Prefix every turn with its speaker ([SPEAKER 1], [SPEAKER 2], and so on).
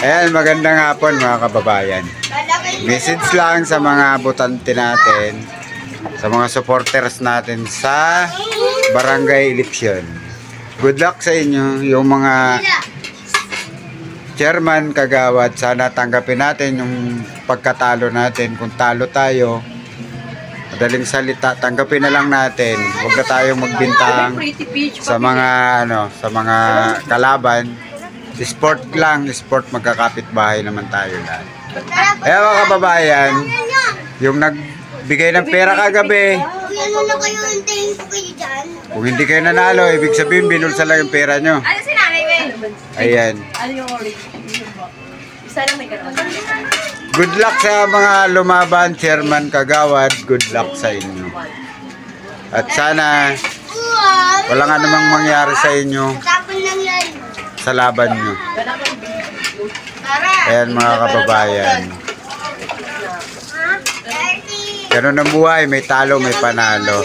[SPEAKER 1] Ayan, magandang hapon mga kababayan. Message lang sa mga botante natin, sa mga supporters natin sa barangay election. Good luck sa inyo, yung mga chairman, kagawad. Sana tanggapin natin yung pagkatalo natin. Kung talo tayo, madaling salita, tanggapin na lang natin. Huwag na tayong magbintang sa mga sa mga kalaban. Sport lang, sport, magkakapit bahay naman tayo lahat. Kaya mga kababayan, yung nagbigay ng pera kagabi, kung hindi kayo nanalo, ibig sabihin binulsa lang yung pera nyo.
[SPEAKER 2] Ano si nanay, we?
[SPEAKER 1] Ayan.
[SPEAKER 2] Ano yung orange? Isa lang may ganun.
[SPEAKER 1] Good luck sa mga lumaban, chairman, kagawad. Good luck sa inyo. At sana walang anumang mangyari sa inyo sa laban nyo. Ayan mga kababayan. Ganun ang buhay, may talo, may panalo.